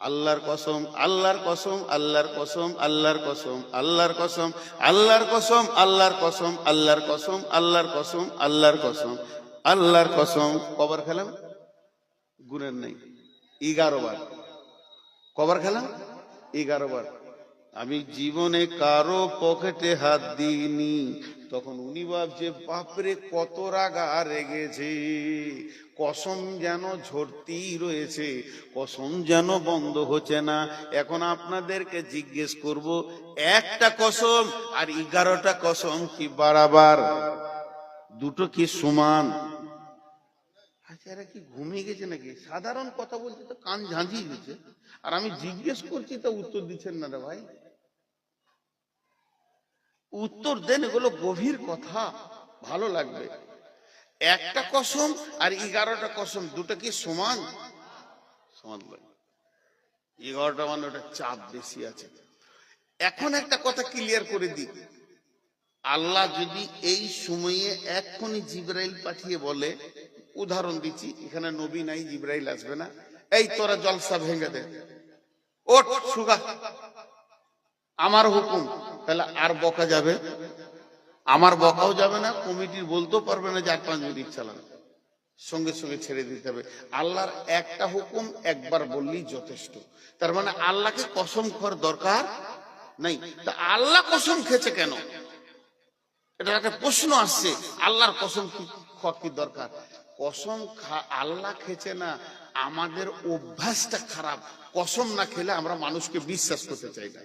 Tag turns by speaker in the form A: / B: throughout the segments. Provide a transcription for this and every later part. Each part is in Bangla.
A: আল্লাহর কসম, আল্লাহর কসম, আল্লাহর কসম, আল্লাহর কসম, আল্লাহর কসম, আল্লাহর কসম, আল্লাহর কসম, আল্লাহর কসম, আল্লাহর কসম, আল্লাহর কসম, আল্লাহর কসম। কবার খেলাম? গুণের নেই, 11 বার। কবার খেলাম? 11 বার। আমি জীবনে কারো পকেটে হাত দিইনি। তখন উনি ভাবছে বাপরে কত রাগা রেগেছে, কসম যেন ঝরতেই রয়েছে, কসম যেন বন্ধ হচ্ছে না। এখন আপনাদেরকে জিজ্ঞেস করব, একটা কসম আর 11টা কসম কি বাড়াবার? দুটো কি সমান? আচ্ছা, এরা কি ঘুমিয়ে গেছে নাকি? সাধারণ কথা বলছে তো কান ঝাঁঝিয়ে গেছে, আর আমি জিজ্ঞেস করছি তা উত্তর দিচ্ছেন না রে ভাই। উত্তর দেন, এগুলো গভীর কথা, ভালো লাগবে। একটা কসম আর 11টা কসম, দুটো কি সমান? সমান নয়। 11টা মানে ওটা চাপ বেশি আছে। এখন একটা কথা ক্লিয়ার করে দিই, আল্লাহ যদি এই সময়ে এক্ষুনি জিবরাইল পাঠিয়ে বলে, উদাহরণ দিচ্ছি, এখানে নবী নাই, জিবরাইল আসবে না, এই তোরা জলসা ভেঙে দে, ওঠ সুগা, আমার হুকুম, তাহলে আর বকা যাবে? আমার বকাও যাবে না, কমিটির বলতেও পারবে না যে 8-5 মিনিট চালান, সঙ্গে সঙ্গে ছেড়ে দিতে হবে। আল্লাহর একটা হুকুম একবার বললেই যথেষ্ট। তার মানে আল্লাহকে কসম খাওয়ার দরকার নাই। তা আল্লাহ কসম খেয়েছে কেন? এটা একটা প্রশ্ন আসছে। আল্লাহর কসম খাওয়া কি দরকার? কসম আল্লাহ খেয়েছে না, আমাদের অভ্যাসটা খারাপ। কসম না খেলে আমরা মানুষকে বিশ্বাস করতে চাই না।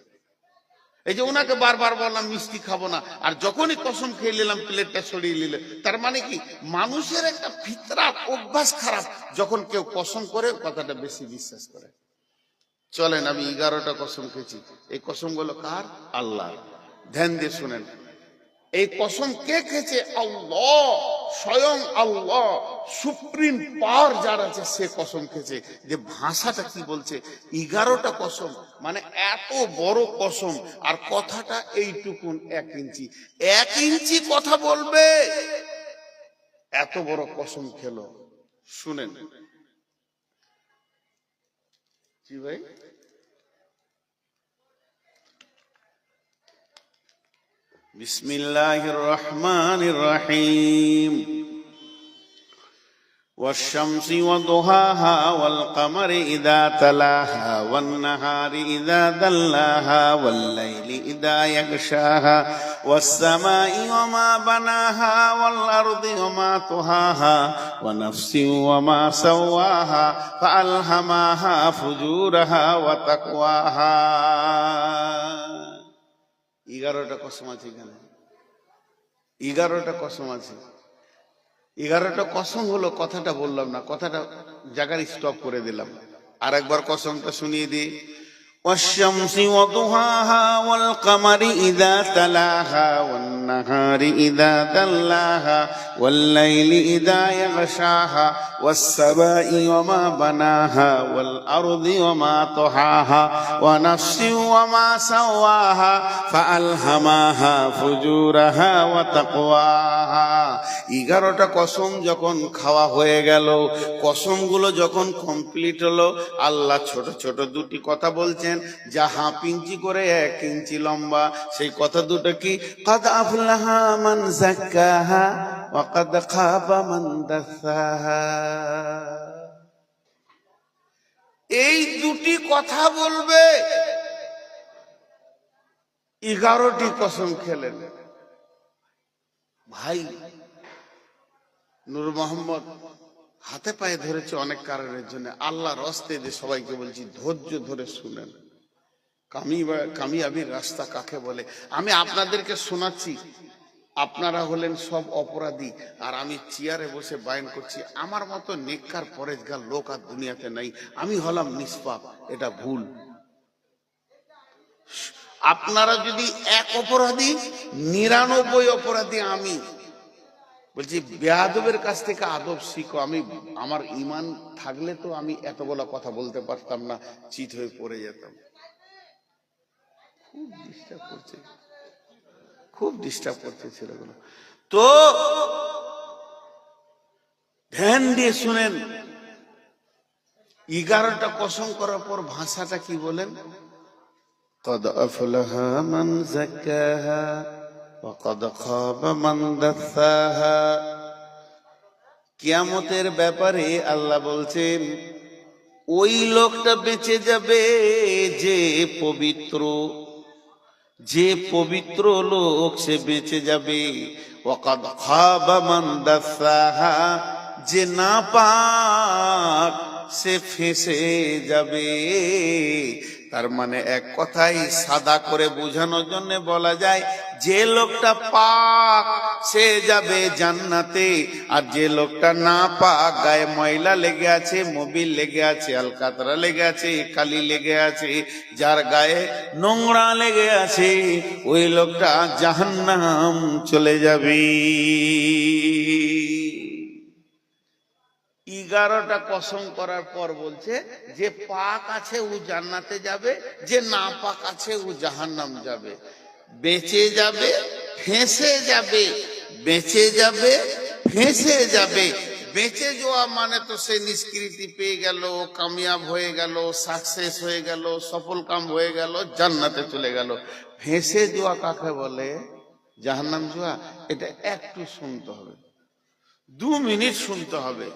A: এই যে ওনাকে বারবার বললাম মিষ্টি খাবো না, আর যখনই কসম খেয়ে নিলাম প্লেটটা সরিয়ে নিলে, তার মানে কি মানুষের একটা ফিতরাত অভ্যাস খারাপ, যখন কেউ কসম করে কথাটা বেশি বিশ্বাস করে। চলেন, আমি 11টা কসম খেয়েছি। এই কসমগুলো কার? আল্লাহ। ধ্যান দিয়ে শুনেন, এই কসম কে খেয়েছে? আল্লাহ, স্বয়ং আল্লাহ, সুপ্রিম পাওয়ার যার আছে সে কসম খেয়েছে। যে ভাষাটা কি বলছে, 11টা কসম মানে এত বড় কসম, আর কথাটা এইটুকুন 1 ইঞ্চি, 1 ইঞ্চি কথা বলবে, এত বড় কসম খেলো। শুনেন জি ভাই, বিসমিল্লাহির রহমানির রহিম। والشمس وضحاها والقمر إذا تلاها والنهار إذا دلاها والليل إذا يغشاها والسماء وما بناها والأرض وما طحاها ونفس وما سواها فألهمها فجورها وتقواها। 11টা কসম আছে এখানে, 11টা কসম আছে। 11টা কসম হলো, কথাটা বললাম না, কথাটা জায়গার স্টপ করে দিলাম। আর একবার কসমটা শুনিয়ে দিই। والشمس وضحاها والقمر إذا تلاها والنهار إذا دلاها والليل إذا يغشاها والسماء وما بناها والأرض وما طحاها ونفس وما سواها فألهمها فجورها وتقواها। 11টা কসম যখন খাওয়া হয়ে গেল, কসমগুলো যখন কমপ্লিট হলো, আল্লাহ ছোট ছোট দুটি কথা বলছেন, যা 1/2 ইঞ্চি করে 1 ইঞ্চি লম্বা। সেই কথা দুটো কি? قد أفلح من زكاها وقد خاب من دساها। এই দুটি কথা বলবে, 11টি কসম খেলেন। ভাই নূর মোহাম্মদ হাতে পায়ে ধরেছে অনেক কারণের জন্য, আল্লাহর রাস্তায় যে সবাইকে বলছি ধৈর্য ধরে শুনেন, কামিয়াবির রাস্তা কাকে বলে আমি আপনাদেরকে শোনাচ্ছি। আপনারা হলেন সব অপরাধী, আর আমি চেয়ারে বসে বায়ান করছি। আমার মতো নেককার পরেজগার লোক আর দুনিয়াতে নাই, আমি হলাম নিষ্পাপ, এটা ভুল। আপনারা যদি 1 অপরাধী, 99 অপরাধী আমি। বলছি বেয়াদবের কাছ থেকে আদব শিখো। আমার ইমান থাকলে তো আমি এত বড় কথা বলতে পারতাম না, চিত হয়ে পড়ে যেতাম। খুব ডিস্টার্ব করছে, খুব ডিস্টার্ব করছে ছেলেগুলো। তো ধ্যান দিয়ে শুনেন, 11টা কসম করার পর ভাষাটা কি বলেন? قد أفلح من زكاها وقد خاب من دساها। কিয়ামতের ব্যাপারে আল্লাহ বলছেন ওই লোকটা বেঁচে যাবে যে পবিত্র, যে পবিত্র লোক সে বেঁচে যাবে। ওয়াকাদ খাবা মান দাসাহা, যে নাপাক সে ফেঁসে যাবে। তার মানে এক কথাই সাদা করে বোঝানোর জন্য বলা যায় যে লোকটা পাক সে যাবে জান্নাতে, আর যে লোকটা না পাক, গায়ে ময়লা লেগে আছে, মোবিল লেগে আছে, আলকাতরা লেগে আছে, কালি লেগে আছে, যার গায়ে নোংরা লেগে আছে, ওই লোকটা জাহান্নাম চলে যাবে। 11টা কসম করার পর বলছে যে পাক আছে ও জান্নাতে যাবে, যে না পাক আছে ও জাহান্নাম যাবে। বেঁচে যাবে, ফেঁসে যাবে, বেঁচে যাবে, ফেঁসে যাবে। বেঁচে যাওয়া মানে তো সে নিষ্কৃতি পেয়ে গেল, কামিয়াব হয়ে গেল, সাকসেস হয়ে গেল, সফল কাম হয়ে গেল, জান্নাতে চলে গেল। ফেঁসে যাওয়া কাকে বলে? জাহান্নাম যাওয়া। এটা একটু শুনতে হবে, 2 মিনিট শুনতে হবে।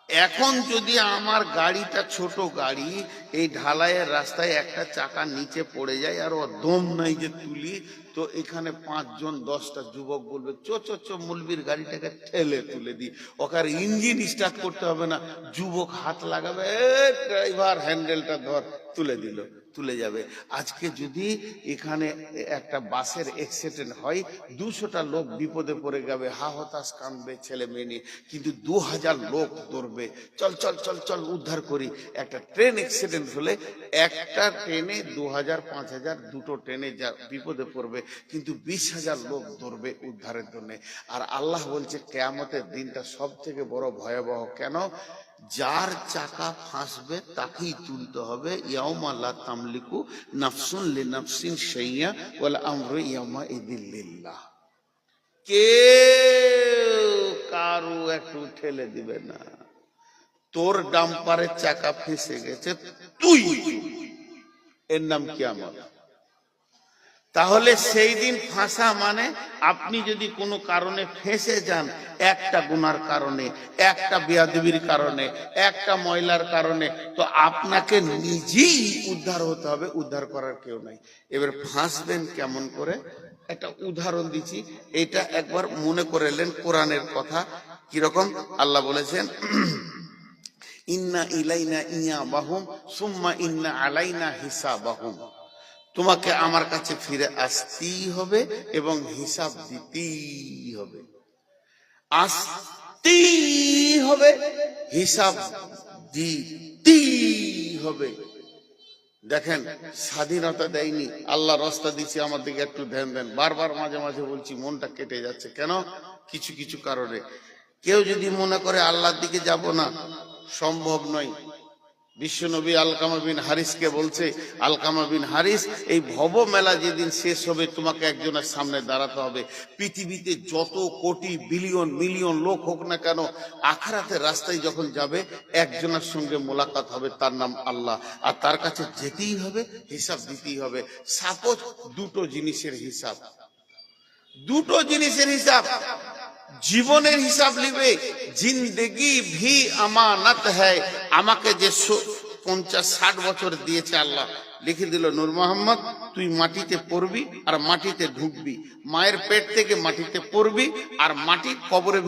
A: এখন যদি আমার গাড়িটা ছোট গাড়ি, এই ঢালাইয়ের রাস্তায় একটা চাকা নিচে পড়ে যায় আর ও দম নাই যে তুলি, তো এখানে 5 জন 10টা যুবক বলবে চো চো চো মুলবির গাড়িটাকে ঠেলে তুলে দি। ওকে আর ইঞ্জিন স্টার্ট করতে হবে না, যুবক হাত লাগাবে, ড্রাইভার হ্যান্ডেলটা ধর, তুলে দিল, তুলে যাবে। আজকে যদি এখানে একটা বাসের অ্যাক্সিডেন্ট হয়, 200টা লোক বিপদে পড়ে যাবে, হা হতাশ কাঁদবে ছেলে মেয়ে নিয়ে, কিন্তু 2000 লোক দৌড়বে, চল চল চল চল উদ্ধার করি। একটা ট্রেন অ্যাক্সিডেন্ট হলে একটা ট্রেনে 2000 5000, দুটো ট্রেনে যা বিপদে পড়বে, কিন্তু 20,000 লোক দৌড়বে উদ্ধারের জন্য। আর আল্লাহ বলছে কিয়ামতের দিনটা সব থেকে বড় ভয়াবহ। কেন? যার চাকা ফাঁসবে তাকেই তুলতে হবে। ইয়াউমা লা তামলিকু নাফসুন লিনাফসিন শাইআ ওয়াল আমরু ইয়াউমা ইযিল লিল্লাহ। কেউ কারু একটু ঠেলে দিবে না। তোর ডাম্পারের চাকা ফেঁসে গেছে, তুই, এর নাম কিয়ামত। তাহলে সেই দিন ফাঁসা মানে আপনি যদি কোনো কারণে ফেঁসে যান, একটা গুনার কারণে, একটা বেয়াদবির কারণে, একটা ময়লার কারণে, তো আপনাকে নিজেই উদ্ধার হতে হবে, উদ্ধার করার কেউ নাই। এবার ফাঁসবেন কেমন করে? একটা উদাহরণ দিচ্ছি, এটা একবার মনে করে নেন কোরআনের কথা। কিরকম? আল্লাহ বলেছেন ইন্না ইলাইনা ইয়াবাহুম সুম্মা ইন্না আলাইনা হিসাবাহুম। তোমাকে আমার কাছে ফিরে আসতেই হবে এবং হিসাব দিতেই হবে, আসতেই হবে, হিসাব দিতেই হবে। দেখেন, স্বাধীনতা দেয়নি, আল্লাহ রাস্তা দিচ্ছে, আমার দিকে একটু ধ্যান দেন। বারবার মাঝে মাঝে বলছি, মনটা কেটে যাচ্ছে। কেন? কিছু কিছু কারণে। কেউ যদি মনে করে আল্লাহর দিকে যাব না, সম্ভব নয়। বিশ্বনবী আলকামা বিন হারিসকে বলছে, আলকামা বিন হারিস, এই ভব মেলা যেদিন শেষ হবে তোমাকে একজনের সামনে দাঁড়াতে হবে। পৃথিবীতে যত কোটি বিলিয়ন মিলিয়ন লোক হোক না কেন, আখিরাতের রাস্তায় যখন যাবে একজনের সঙ্গে মোলাকাত হবে, তার নাম আল্লাহ। আর তার কাছে যেতেই হবে, হিসাব দিতেই হবে। সাপোজ দুটো জিনিসের হিসাব, দুটো জিনিসের হিসাব, জীবনের হিসাব লিবে। জিন্দেগি ভি আমানত হ্যায়। আমাকে যে 50-60 বছর দিয়েছে আল্লাহ, লিখে দিল নূর মোহাম্মদ তুই মাটিতে পড়বি আর মাটিতে ঢুকবি, মায়ের পেট থেকে মাটিতে পড়বি আর মাটির কবরের